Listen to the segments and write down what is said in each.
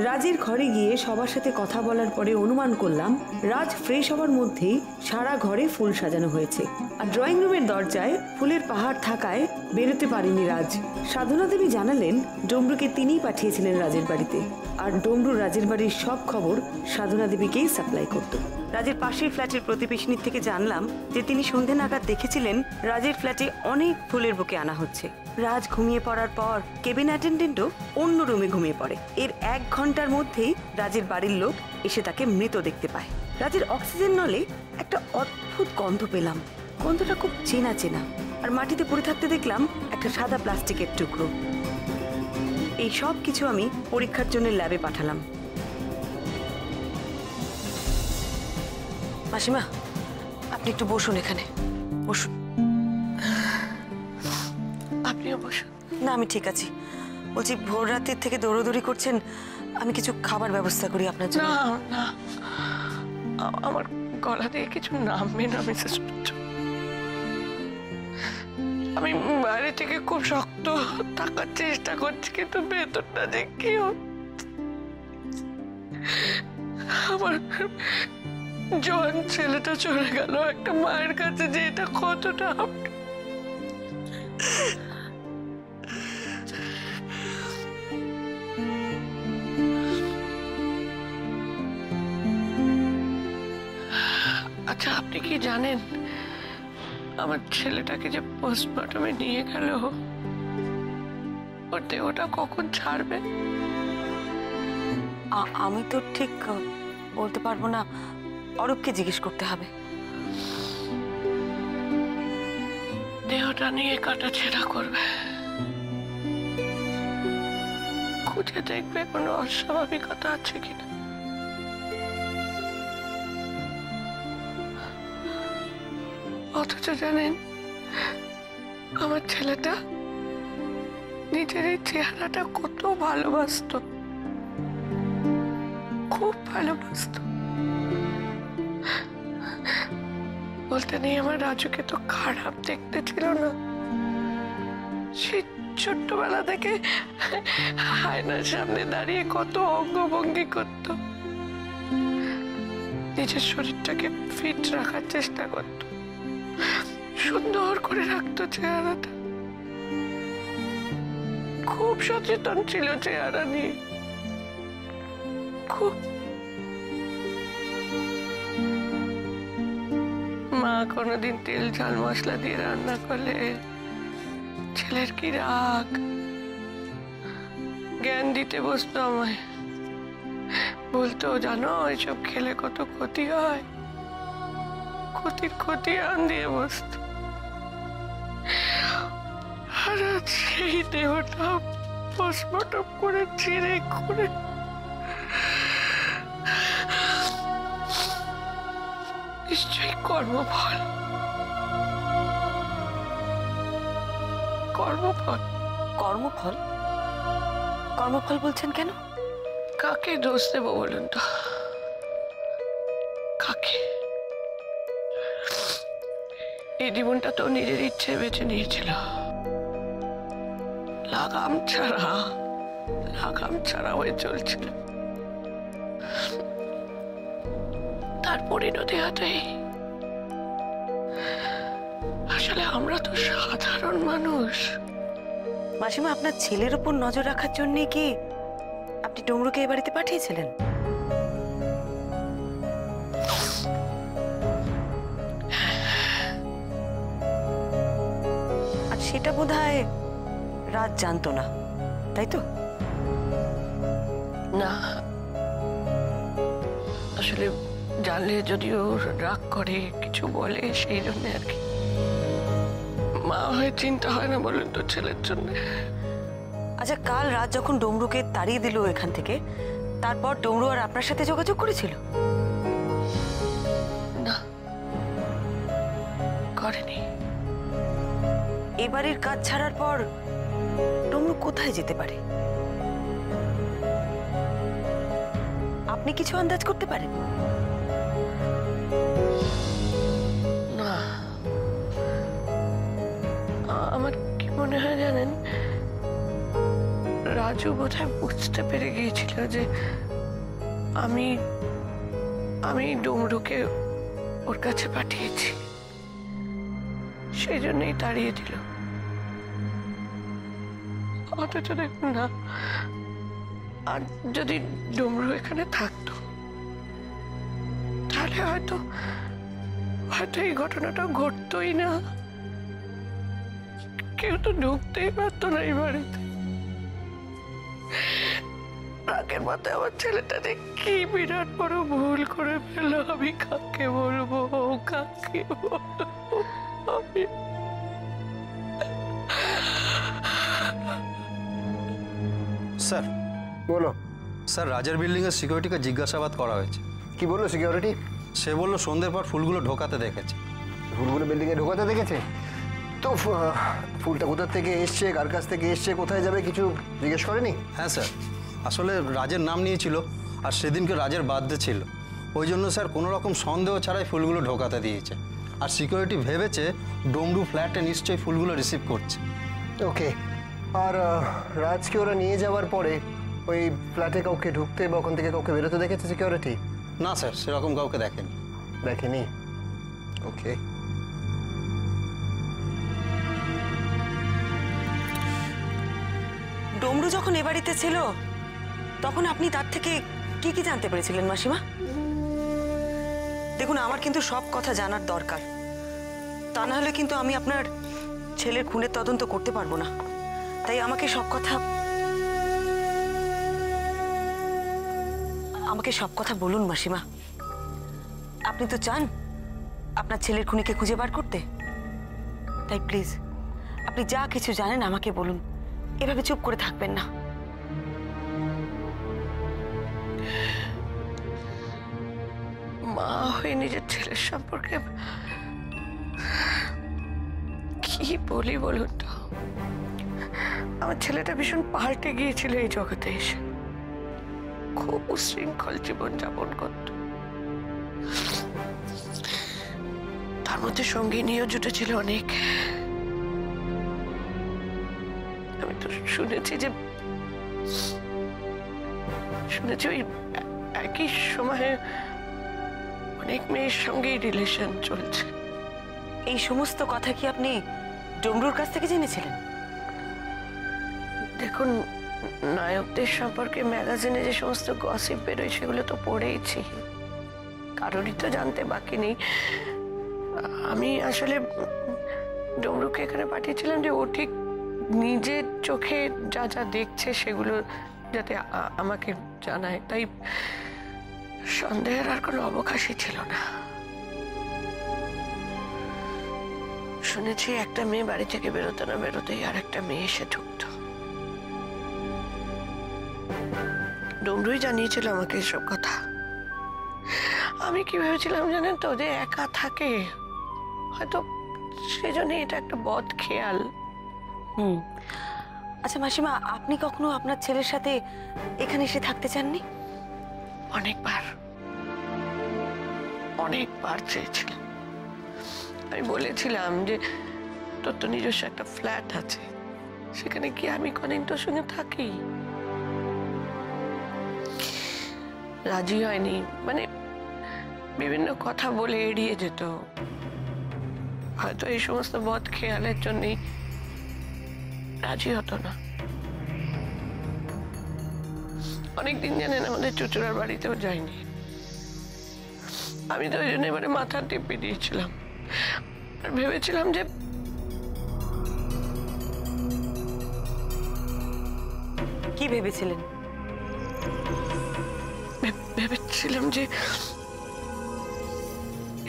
রাজের ঘরে গিয়ে সবার সাথে কথা বলার পরে অনুমান করলাম রাজ ফ্রেশ হওয়ার মধ্যেই সারা ঘরে ফুল সাজানো হয়েছে, আর ড্রয়িং রুমের দরজায় ফুলের পাহাড় থাকায় বেরোতে পারেনি রাজ। সাধনা দেবী জানালেন ডমরুকে তিনিই পাঠিয়েছিলেন রাজের বাড়িতে, আর ডমরু রাজের বাড়ির সব খবর সাধনা দেবীকেই সাপ্লাই করত। রাজের পাশের ফ্ল্যাটের প্রতিবেশিনীর থেকে জানলাম যে তিনি সন্ধে নাগাদ দেখেছিলেন রাজের ফ্ল্যাটে অনেক ফুলের বুকে আনা হচ্ছে। রাজ ঘুমিয়ে পড়ার পর কেবিন অ্যাটেন্ডেন্টও অন্য রুমে ঘুমিয়ে পড়ে। এর 1 ঘন্টার মধ্যেই রাজের বাড়ির লোক এসে তাকে মৃত দেখতে পায়। রাজের অক্সিজেন নলে একটা অদ্ভুত গন্ধ পেলাম। গন্ধটা খুব চেনা চেনা, আর মাটিতে পড়ে থাকতে দেখলাম একটা সাদা প্লাস্টিকের টুকরো। এই সব কিছু আমি পরীক্ষার জন্য ল্যাবে পাঠালাম। মাসিমা, আপনি একটু বসুন, এখানে বসুন। আপনিও বসুন। না, আমি ঠিক আছি। বলছি, ভোর রাতের থেকে দৌড়দৌড়ি করছেন, আমি কিছু খাবার ব্যবস্থা করি আপনার জন্য। না না, আমার গলা দিয়ে কিছু নামবে না মিসেস সূর্য। আমি বাইরে থেকে খুব শক্ত থাকার চেষ্টা করছি, কিন্তু ভেতরটা যে কি আমার জন ছেলেটা চলে গেল একটা মায়ের কাছে, যে এটা কতটা আচ্ছা, আপনি কি জানেন আমার ছেলেটাকে যে পোস্টমর্টমে নিয়ে গেল, ওর দেহটা কখন ছাড়বে? আমি তো ঠিক বলতে পারবো না, অরূপকে জিজ্ঞেস করতে হবে। দেহটা নিয়ে কাটাছেঁড়া করবে, খুঁজে দেখবে কোনো অস্বাভাবিকতা আছে কিনা। অথচ জানেন, আমার ছেলেটা নিজের এই চেহারাটা কত ভালোবাসতো, খুব ভালোবাসতো। বলতে নেই, আমার রাজুকে তো খারাপ দেখতে ছিল না। সে ছোট্টবেলা থেকে আয়নার সামনে দাঁড়িয়ে কত অঙ্গভঙ্গি করত, নিজের শরীরটাকে ফিট রাখার চেষ্টা করত, সুন্দর করে রাখতো চেহারাটা। খুব সচেতন ছিল চেহারা নিয়ে, খুব। মা কোনোদিন তেল ঝাল মশলা দিয়ে রান্না করলে ছেলের কি রাগ, জ্ঞান দিতে বসতো আমায়, বলতো জানো এইসব খেলে কত ক্ষতি হয়, ক্ষতির ক্ষতি আন দিয়ে বসত। আর সেই দেহটা পোস্টমর্টম করে ছিঁড়ে করে নিশ্চয়ই কর্মফল। কর্মফল? কর্মফল? কর্মফল বলছেন কেন? কাকে দোষ দেবো বলুন তো, কাকে? এই জীবনটা তো নিজের ইচ্ছে বেছে নিয়েছিল, লাগাম ছাড়া হয়ে চলছিল। তার পরিণতি হতেই আসলে আমরা তো সাধারণ মানুষ। মাসিমা, আপনার ছেলের উপর নজর রাখার জন্য কি আপনি ডমরুকে এই বাড়িতে পাঠিয়েছিলেন? আর সেটা বোধহয় রাজ জানতো না, তাই তো? না, আসলে জানলে যদিও রাগ করে, কিছু বলে, সেই জন্য আর কি। মা হয়ে চিন্তা হয় না বলুন তো ছেলের জন্য? আচ্ছা, কাল রাত যখন ডমরুকে তাড়িয়ে দিল এখান থেকে, তারপর ডমরু আর আপনার সাথে যোগাযোগ করেছিল? না, করেনি। এবারের কাজ ছাড়ার পর ডমরু কোথায় যেতে পারে? আপনি কিছু আন্দাজ করতে পারেন? না, আমার কি মনে মনে হয় জানেন, রাজু বোধহয় বুঝতে পেরে গিয়েছিল যে আমি আমি ডমরুকে ওর কাছে পাঠিয়েছি, সেই জন্যই তাড়িয়ে দিল। অথচ দেখুন না, আর যদি ডমরু এখানে থাকতো তাহলে হয়তো হয়তো এই ঘটনাটা ঘটতোই না। কেউ তো ঢুকতেই পারতো না এই বাড়িতে। রাগের মাথায় আমার ছেলেটা যে কি বিরাট বড় ভুল করে ফেললো, আমি কাকে বলবো, কাকে বলবো আমি। স্যার বলো। স্যার, রাজের বিল্ডিংয়ের সিকিউরিটিকে জিজ্ঞাসাবাদ করা হয়েছে। কি বললো সিকিউরিটি? সে বলল সন্ধ্যের পর ফুলগুলো ঢোকাতে দেখেছে। ফুলগুলো বিল্ডিংয়ে ঢোকাতে দেখেছে? তো ফুলটা কোথা থেকে এসছে, কার কাছ থেকে এসছে, কোথায় যাবে কিছু জিজ্ঞেস করেনি? হ্যাঁ স্যার, আসলে রাজের নাম নিয়েছিল আর সেদিনকে রাজের বার্থডে ছিল, ওই জন্য স্যার কোনো রকম সন্দেহ ছাড়াই ফুলগুলো ঢোকাতে দিয়েছে। আর সিকিউরিটি ভেবেছে ডমরু ফ্ল্যাটে নিশ্চয়ই ফুলগুলো রিসিভ করছে। ওকে। আর রাজকে ওরা নিয়ে যাওয়ার পরে ওই ফ্ল্যাটে কাউকে ঢুকতে বা ওখান থেকে কাউকে বেরোতে দেখেছে সিকিউরিটি? না স্যার, সেরকম কাউকে দেখেনি। দেখেনি? ওকে। ডমরু যখন এ বাড়িতে ছিল তখন আপনি তার থেকে কি কি জানতে পেরেছিলেন মাসিমা? দেখুন, আমার কিন্তু সব কথা জানার দরকার, তা না হলে কিন্তু আমি আপনার ছেলের খুনের তদন্ত করতে পারবো না। তাই আমাকে সব কথা বলুন মাসিমা। আপনি তো চান আপনার ছেলের খুনিকে খুঁজে বার করতে, তাই প্লিজ আপনি যা কিছু জানেন আমাকে বলুন, এভাবে চুপ করে থাকবেন না। মা হয়ে নিজের ছেলের সম্পর্কে কি বলি বলুন তো। আমার ছেলেটা ভীষণ পাল্টে গিয়েছিল এই জগতে এসে, খুব উশৃঙ্খল জীবন যাপন করত। তার মধ্যে সঙ্গিনীও জুটেছিল অনেক। আমি তো শুনেছি ওই একই সময়ে অনেক মেয়ের সঙ্গে রিলেশন চলছে। এই সমস্ত কথা কি আপনি ডমরুর কাছ থেকে জেনেছিলেন? দেখুন, নায়কদের সম্পর্কে ম্যাগাজিনে যে সমস্ত গসিপ বেরোয় সেগুলো তো পড়েইছি, কারোরই তো জানতে বাকি নেই। আমি আসলে ডমরুকে এখানে পাঠিয়েছিলাম যে ও ঠিক নিজের চোখে যা যা দেখছে সেগুলো যাতে আমাকে জানায়, তাই সন্দেহের আর কোনো অবকাশই ছিল না। শুনেছি একটা মেয়ে বাড়ি থেকে বেরোতে না বেরোতেই আর একটা মেয়ে এসে ঢুকত। ডমরুই জানিয়েছিল আমাকে এসব কথা। আমি কি ভেবেছিলাম জানেন তো, যে একা থাকে হয়তো, সেজন্য এটা একটা বদ খেয়াল। আচ্ছা মাসিমা, আপনি কখনো আপনার ছেলের সাথে এখানে এসে থাকতে চাননি? অনেকবার চেয়েছিলাম। আমি বলেছিলাম যে তোর তো নিজস্ব একটা ফ্ল্যাট আছে, সেখানে কি আমি কদিন তোর সঙ্গে থাকি। রাজি হয়নি, মানে বিভিন্ন কথা বলে এড়িয়ে যেত। হয়তো এই সমস্ত বদ খেয়ালের জন্যই রাজি হতো না। অনেকদিন জানেন আমাদের চুচুড়ার বাড়িতেও যায়নি। আমি তো ওই জন্য এবারে মাথা টিপে দিয়েছিলাম আর ভেবেছিলাম যে কি ভেবেছিলেন? ভেবেছিলাম যে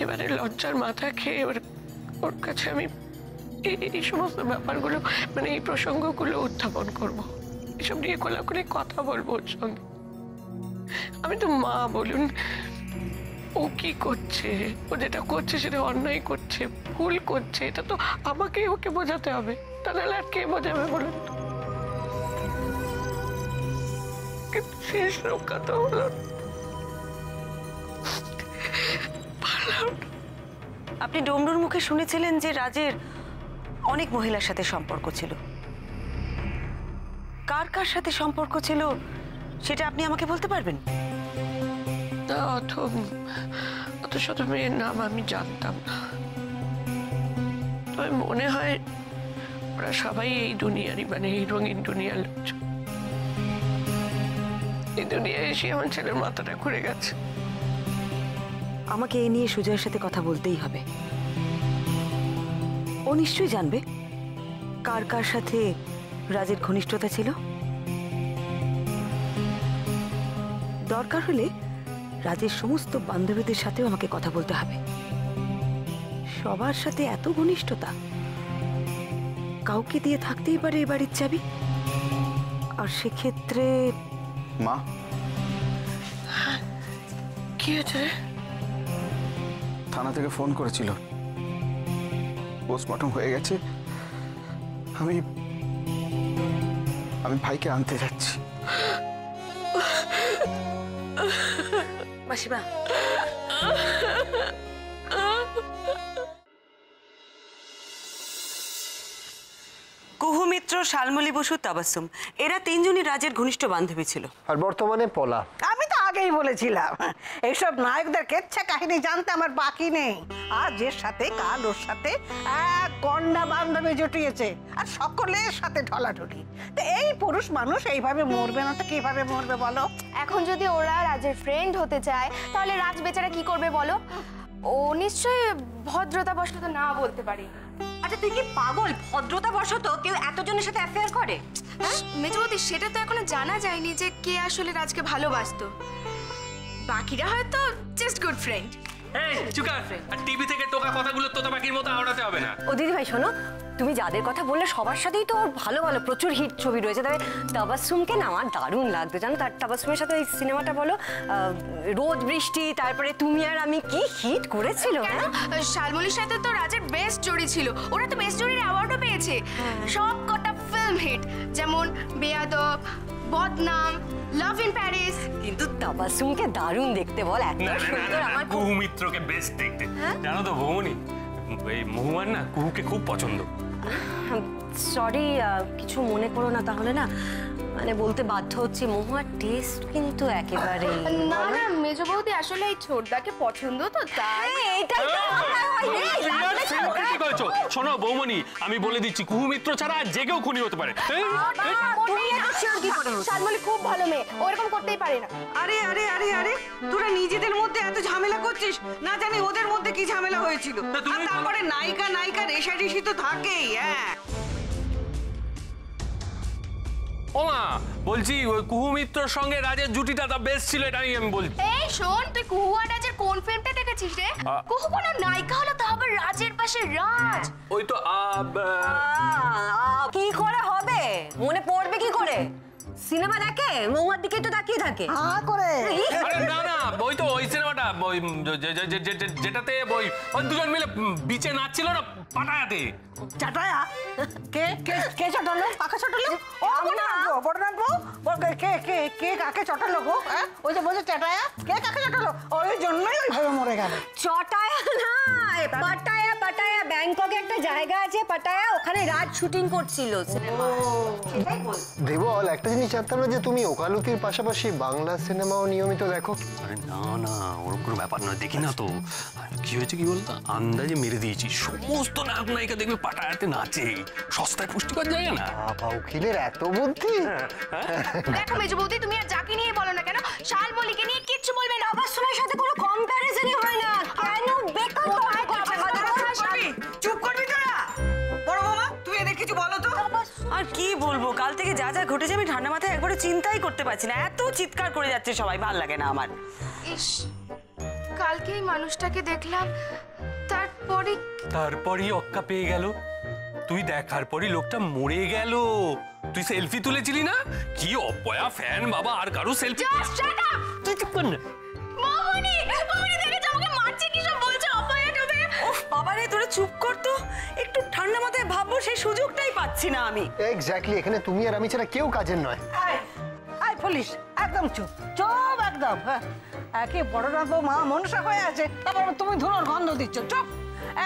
এবারে লজ্জার মাথা খেয়ে এবার ওর কাছে আমি এই সমস্ত ব্যাপারগুলো, মানে এই প্রসঙ্গগুলো উত্থাপন করব, এসব নিয়ে খোলাখুলি কথা বলবো ওর সঙ্গে। আমি তো মা, বলুন, ও কি করছে, ও যেটা করছে সেটা অন্যায় করছে, ভুল করছে, এটা তো আমাকেই ওকে বোঝাতে হবে, তাহলে আর কে বোঝাবে বলুন? কিন্তু শেষ রক্ষা তো হলো না। আপনি ডমরুর মুখে শুনেছিলেন যে রাজের অনেক মহিলার সাথে সম্পর্ক ছিল। কার কার সাথে সম্পর্ক ছিল সেটা আপনি আমাকে বলতে পারবেন? না, অত শত মেয়ের নাম আমি জানতাম না। তবে মনে হয় ওরা সবাই এই দুনিয়ারই, মানে এই রঙিন দুনিয়ার লোকজন। এই দুনিয়ায় এসে আমার ছেলের মাথাটা ঘুরে গেছে। আমাকে এ নিয়ে সুজয়ের সাথে কথা বলতেই হবে। ও নিশ্চয়ই জানবে কার কার সাথে রাজের ঘনিষ্ঠতা ছিল। দরকার হলে রাজের সমস্ত বান্ধবীদের সাথেও আমাকে কথা বলতে হবে। সবার সাথে এত ঘনিষ্ঠতা, কাউকে দিয়ে থাকতেই পারে এ বাড়ির চাবি। আর সেক্ষেত্রে মা, কি হয়েছে? থানা থেকে ফোন করেছিল, পোস্টমর্টম হয়ে গেছে। আমি ভাইকে আনতে যাচ্ছি। মাসিমা, কুহু মিত্র, শালমলী বসু, তাবাসসুম এরা তিনজনই রাজের ঘনিষ্ঠ বান্ধবী ছিল। আর বর্তমানে পলা। আমি তো আগেই বলেছিলাম এইসব নায়কদের কেচ্ছা কাহিনী জানতে আমার বাকি নেই। আর যে সাথে কাল ওর সাথে এক গন্ডা বান্ধবী জুটিয়েছে, আর সকলের সাথে ঢলাঢলি। তো এই পুরুষ মানুষ এইভাবে মরবে না তো কিভাবে মরবে বলো? এখন যদি ওরা রাজের ফ্রেন্ড হতে চায় তাহলে রাজ বেচারা কি করবে বলো? ও নিশ্চয়ই ভদ্রতা বশত না বলতে পারি। আচ্ছা তুই কি পাগল? ভদ্রতা বশত কেউ এতজনের সাথে অ্যাফেয়ার করে? মেজবতী, সেটা তো এখনো জানা যায়নি যে কে আসলে রাজকে ভালোবাসতো। বাকিরা হয়তো জাস্ট গুড ফ্রেন্ড। এই চুকা, আর টিভি থেকে টোকা কথাগুলো তোতা পাখির মতো আওড়াতে হবে না। ও দিদি ভাই শোনো, তুমি যাদের কথা বললে সবার সাথেই তো ওর ভালো ভালো প্রচুর হিট ছবি রয়েছে। তবে তাবাসসুমকে না আমার দারুণ লাগতো জানো। তার তাবাসসুমের সাথে ওই সিনেমাটা বলো, রোদ বৃষ্টি, তারপরে তুমি আর আমি, কি হিট করেছিল। শালমলীর সাথে তো রাজের বেস্ট জুড়ি ছিল, ওরা তো বেস্ট জুড়ির অ্যাওয়ার্ডও পেয়েছে। সব কটা ফিল্ম হিট, যেমন বেয়াদব, বদনাম, লাভ ইন প্যারিস। কিন্তু তাবাসসুমকে দারুণ দেখতে বল, এত সুন্দর। আমার কুহু মিত্রকে বেস্ট দেখতে, জানো তো বৌমনি, এই মহুয়ার না কুহুকে খুব পছন্দ। সরি, কিছু মনে করো না তাহলে। না মানে বলতে বাধ্য হচ্ছি, মহুয়ার টেস্ট কিন্তু একেবারে না না মেজো বৌদি, আসলে এই ছোটদাকে পছন্দ তো তাই। এইটাই তো শোনো বৌমনি, আমি বলে দিচ্ছি কুহু মিত্র ছাড়া যে কেউ খুনি হতে পারে। শালমলী খুব ভালো মেয়ে, ওরকম করতেই পারে না। আরে আরে আরে আরে, তোরা নিজেদের মধ্যে এত ঝামেলা করছিস, না জানি ওদের মধ্যে কি ঝামেলা হয়েছিল। আর তারপরে নায়িকা রেশারেশি তো থাকেই। হ্যাঁ ও মা, বলছি ওই কুহু মিত্রর সঙ্গে রাজের জুটিটা দা বেস্ট ছিল, এটা আমি বলছি। এই শোন, তুই কুহু আর রাজের কোন ফিল্মটা দেখেছিস রে? কুহু কোনো নায়িকা হলো তো আবার রাজের পাশে রাজ। ওই তো কি করে হবে, মনে পড়বে কি করে? সিনেমা দেখে মহুয়ার দিকে তো তাকিয়ে থাকে করে। আরে না না, ওই তো ওই সিনেমাটা, ওই যেটাতে ওই দুজন মিলে বিচে নাচছিল না পাটায়াতে। চাটায়া? কে কে কে চটালো? কাকে চটালো? ও বড়নাথ কে কে কে কাকে চটালো গো? ওই যে বলছে চাটায়া, কে কাকে চটালো? ওই জন্যই ওইভাবে মরে গেল। চটায়া না, পাটায়া। পাটায়া ব্যাংককে একটা জায়গা আছে পাটায়া, ওখানে রাজ শুটিং করছিল সিনেমা। দেবল, একটা জিনিস জানতাম না যে তুমি ওকালতির পাশাপাশি বাংলা সিনেমাও নিয়মিত দেখো। আরে না না, ওরকম কোনো ব্যাপার নয়, দেখি না তো। কি হয়েছে কি বলতো, আন্দাজে মেরে দিয়েছি, সমস্ত নায়ক নায়িকা দেখবে পাটায়াতে নাচে, সস্তায় পুষ্টিকর জায়গা না। বাবা, উকিলের এত বুদ্ধি। দেখো মেজো বৌদি, তুমি আর যাকে নিয়ে বলো না কেন, শালমলীকে নিয়ে কিচ্ছু বলবে না। আবার সময় সাথে কোনো কম্প্যারিজনই হয় না। কেন বেকার চুপ করবি তোরা? বড় মামা, তুই এদের কিছু বলো তো। আর কি বলবো, কাল থেকে যা যা ঘটেছে আমি ঠান্ডা মাথায় একবারে চিন্তাই করতে পারছি না। এত চিৎকার করে যাচ্ছে সবাই, ভাল লাগে না আমার। ইস, কালকে এই মানুষটাকে দেখলাম, তারপরই অক্কা পেয়ে গেল। তুই দেখার পরই লোকটা মরে গেল। তুই সেলফি তুলেছিলি না? কি অপয়া ফ্যান বাবা, আর কারো সেলফি। তুই চুপ কর না। মামনি দেখে আমাকে মারছে, কি সব বলছে, অপয়া ডুবে। ওহ বাবারে, তোরা চুপ কর তো, একটু ঠান্ডা মাথায় ভাববো, সেই সুযোগটাই পাচ্ছি না আমি। এক্স্যাক্টলি, এখানে তুমি আর আমি ছাড়া কেউ কাজের নয়। আয় পুলিশ, একদম চুপ চুপ একদম। হ্যাঁ, কি বড়নাথ মা মনসা হয়ে আছে, তারপর তুমি ধুনোর গন্ধ দিচ্ছ। চুপ,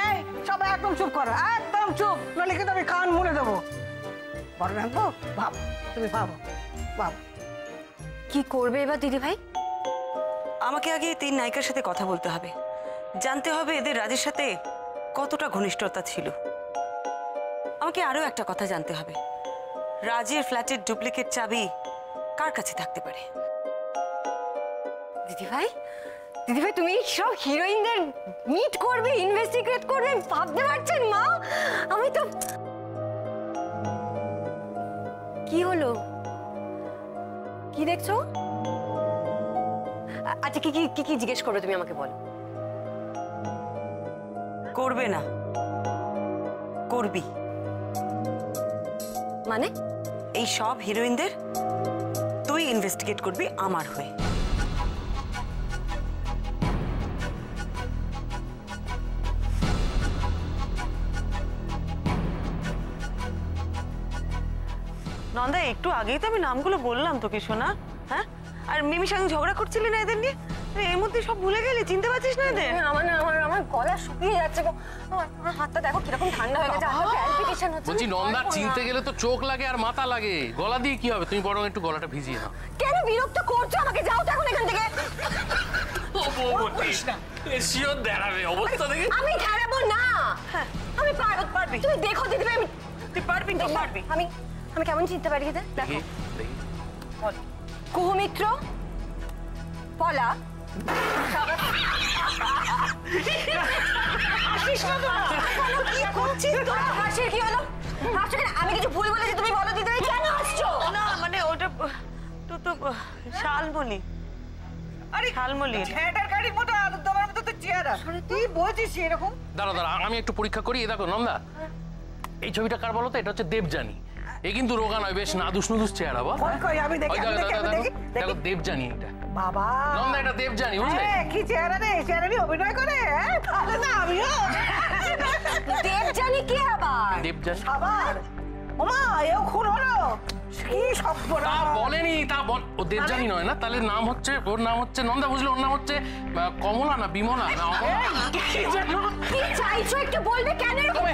এই সবাই একদম চুপ করো, একদম চুপ, নইলে কিন্তু আমি কান মুড়ে দেবো। বড় রাখবো? ভাবো, তুমি ভাবো, ভাবো। কি করবে এবার দিদি ভাই? আমাকে আগে এই 3 নায়িকার সাথে কথা বলতে হবে, জানতে হবে এদের রাজের সাথে কতটা ঘনিষ্ঠতা ছিল। আমাকে আরো একটা কথা জানতে হবে, রাজের ফ্ল্যাটের ডুপ্লিকেট চাবি কার কাছে থাকতে পারে। দিদি ভাই তুমি সব হিরোইনদের মিট করবে, ইনভেস্টিগেট করবে, ভাবতে পারছেন মা? আমি তো কি হলো, কি দেখছো? আচ্ছা কি কি কি কি জিজ্ঞেস করবে তুমি আমাকে বলো। করবে না, করবি। মানে? এই সব হিরোইনদের তুই ইনভেস্টিগেট করবি আমার হয়ে। নন্দা, একটু আগেই তো আমি নামগুলো বললাম তোকে শোনা। হ্যাঁ, আর মিমির সঙ্গে ঝগড়া করছিলি না এদের নিয়ে, এর মধ্যে সব ভুলে গেলি, চিনতে পারছিস না এদের? আমার গলা শুকিয়ে যাচ্ছে গো, আমার হাতটা দেখো কিরকম ঠান্ডা হয়ে গেছে, আমার প্যালপিটেশন হচ্ছে। বলছি নন্দা, চিনতে গেলে তো চোখ লাগে আর মাথা লাগে, গলা দিয়ে কি হবে? তুমি বরং একটু গলাটা ভিজিয়ে নাও। কেন বিরক্ত করছো আমাকে? যাও তো এখন এখান থেকে। এসিও দাঁড়াবে অবস্থা দেখে। আমি দাঁড়াবো না। হ্যাঁ আমি পারবি। তুমি দেখো দিদি ভাই, তুই পারবি না? পারবি। আমি কেমন চিনতে পারি এদের? দেখো, কুহুমিত্র, পলা, আমি কিছু ভুল বলেছি, তুমি বলো দিদি ভাই কেন আসছো? না মানে ওটা তো শালমলি। আরে শালমলি, ছেটার গাড়ির মতো আলুর দমের মতো তো চেহারা, তুই বলছিস এরকম? দাঁড়া আমি একটু পরীক্ষা করি। দেখো নন্দা, এই ছবিটা কার বলো তো? এটা হচ্ছে দেবযানী। এ কিন্তু রোগা নয়, বেশ নাদুস নুদুস চেহারা। বল আমি দেখি, দেখো দেবযানী এটা। বাবা নন্দা, এটা দেবযানী, বুঝলে? কি চেহারা রে, চেহারা নিয়ে অভিনয় করে। তাহলে না আমিও দেবযানী কে আবার? দেবযানী আবার ওমা এও খুন হলো, কি সব তা বলেনি, ও দেবযানী নয় না, তাহলে নাম হচ্ছে, ওর নাম হচ্ছে নন্দা, বুঝলে? ওর নাম হচ্ছে কমলা না বিমলা না অমলা। কি চাইছো একটু বলবে? কেন এরকম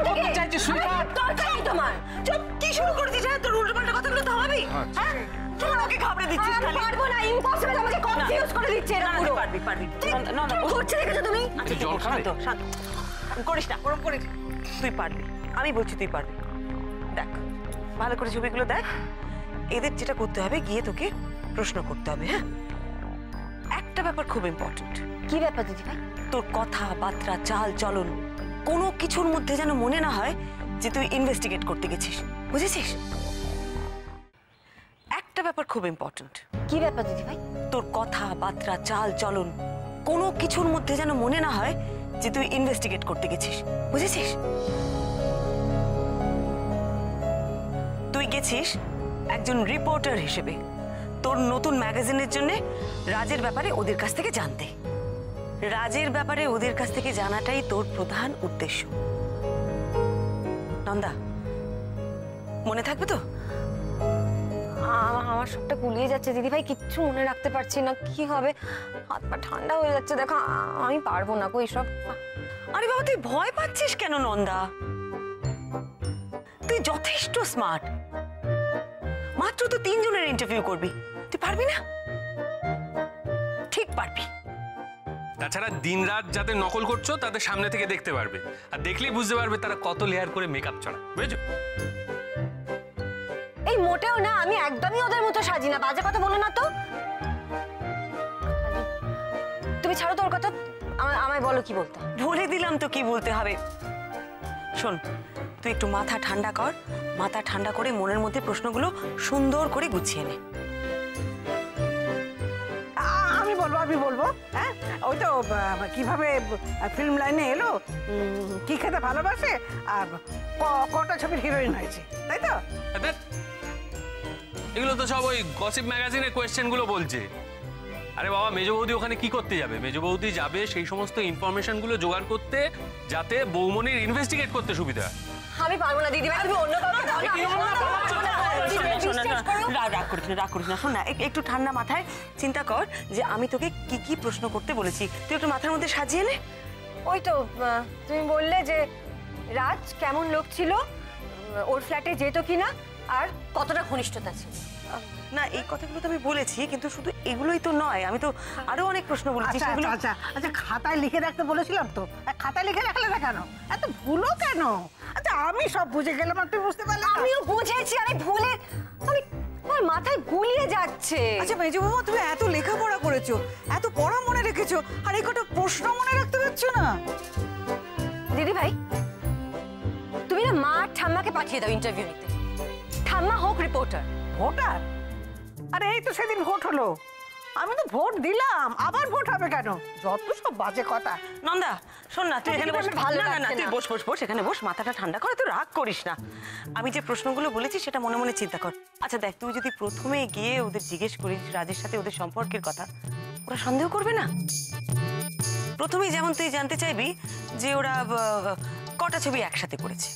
করতে চাইছি সুইটার? দরকার নেই তোমার। চুপ, কি শুরু করেছিস? হ্যাঁ, তোর উল্টোপাল্টা কথাগুলো থামাবি? হ্যাঁ, তুই আমাকে ঘাবড়ে দিচ্ছিস। আমি পারবো না, ইম্পসিবল, আমাকে কনফিউজ করে দিচ্ছে এরা পুরো। পারবি। নন্দা করছে দেখেছো তুমি? আচ্ছা জল খাবে? শান্ত করিস না, ওরম করিস। তুই পারবি, আমি বলছি তুই পারবি। দেখ ভালো করে ছবিগুলো দেখ। এদের যেটা করতে হবে, গিয়ে তোকে প্রশ্ন করতে হবে। হ্যাঁ, একটা ব্যাপার খুব ইম্পর্টেন্ট। কি ব্যাপার দিদি ভাই? তোর কথাবার্তা, চাল চলন, কোনো কিছুর মধ্যে যেন মনে না হয় যে তুই ইনভেস্টিগেট করতে গেছিস, বুঝেছিস? একটা ব্যাপার খুব ইম্পর্টেন্ট। কি ব্যাপার দিদি ভাই? তোর কথাবার্তা, চাল চলন, কোনো কিছুর মধ্যে যেন মনে না হয় যে তুই ইনভেস্টিগেট করতে গেছিস, বুঝেছিস? তুই গেছিস একজন রিপোর্টার হিসেবে তোর নতুন ম্যাগাজিনের জন্য রাজের ব্যাপারে ওদের কাছ থেকে জানতে। রাজের ব্যাপারে ওদের কাছ থেকে জানাটাই তোর প্রধান উদ্দেশ্য। নন্দা, মনে থাকবে তো? আমার সবটা গুলিয়ে যাচ্ছে দিদি ভাই, কিচ্ছু মনে রাখতে পারছি না। কি হবে, হাত পা ঠান্ডা হয়ে যাচ্ছে। দেখো আমি পারবো না গো এইসব। আরে বাবা, তুই ভয় পাচ্ছিস কেন নন্দা? তুই যথেষ্ট স্মার্ট। মাত্র তো 3 জনের ইন্টারভিউ করবি, তুই পারবি না? ঠিক পারবি। তাছাড়া দিনরাত যাদের নকল করছো তাদের সামনে থেকে দেখতে পারবে, আর দেখলেই বুঝতে পারবে তারা কত লেয়ার করে মেকআপ চড়ায়, বুঝেছো? এই মোটেও না, আমি একদমই ওদের মতো সাজি না। বাজে কথা বলো না তো। তুমি ছাড়ো তোর কথা, আমায় বলো কি বলতে। বলে দিলাম তো কি বলতে হবে। শোন, তুই একটু মাথা ঠান্ডা কর, মাথা ঠান্ডা করে মনের মধ্যে প্রশ্নগুলো সুন্দর করে গুছিয়ে নে। আমি বলবো। হ্যাঁ, ওই তো কিভাবে ফিল্ম লাইনে এলো, কি খেতে ভালোবাসে, আর কটা ছবির হিরোইন হয়েছে, তাই তো? এগুলো তো সব ওই গসিপ ম্যাগাজিনের কোয়েশ্চেন গুলো বলছে। আরে বাবা, মেজ বৌদি ওখানে কি করতে যাবে? মেজ বৌদি যাবে সেই সমস্ত ইনফরমেশন গুলো জোগাড় করতে, যাতে বৌমনির ইনভেস্টিগেট করতে সুবিধা হয়। আমি পারবো না দিদি ভাই, আমি অন্য কাউকে দাও না। রাগ করিস না। শোন না, একটু ঠান্ডা মাথায় চিন্তা কর যে আমি তোকে কি কি প্রশ্ন করতে বলেছি, তুই একটু মাথার মধ্যে সাজিয়ে নে। ওই তো তুমি বললে যে রাজ কেমন লোক ছিল, ওর ফ্ল্যাটে যেত কিনা আর কতটা ঘনিষ্ঠতা ছিল। না, এই কথাগুলো তো আমি বলেছি, কিন্তু শুধু এগুলোই তো নয়, আমি তো আরো অনেক প্রশ্ন বলেছি। আচ্ছা সেগুলো আচ্ছা আচ্ছা, খাতায় লিখে রাখতে বলেছিলাম তো, খাতায় লিখে রাখলে না কেন? এত ভুলো কেন? আচ্ছা আমি সব বুঝে গেলাম আর তুই বুঝতে পারলি? আমিও বুঝেছি, আমি আমার মাথায় গুলিয়ে যাচ্ছে। আচ্ছা মেজো বৌমা, তুমি এত লেখাপড়া করেছো, এত পড়া মনে রেখেছো, আর এই কটা প্রশ্ন মনে রাখতে পারছো না? দিদি ভাই, তুমি না মা ঠাম্মাকে পাঠিয়ে দাও ইন্টারভিউ নিতে। ঠাম্মা হোক রিপোর্টার। ভোটার? আরে এই তো সেদিন ভোট হলো, আমি তো ভোট দিলাম, আবার ভোট হবে কেন? যত সব বাজে কথা। নন্দা শোন না, তুই এখানে বস। ভালো না না না, লাগছে তুই না। বস বস বস, এখানে বস, মাথাটা ঠান্ডা করে, তুই রাগ করিস না। আমি যে প্রশ্নগুলো বলেছি সেটা মনে মনে চিন্তা কর। আচ্ছা দেখ, তুই যদি প্রথমে গিয়ে ওদের জিজ্ঞেস করিস রাজের সাথে ওদের সম্পর্কের কথা, ওরা সন্দেহ করবে না? প্রথমেই যেমন তুই জানতে চাইবি যে ওরা কটা ছবি একসাথে করেছে,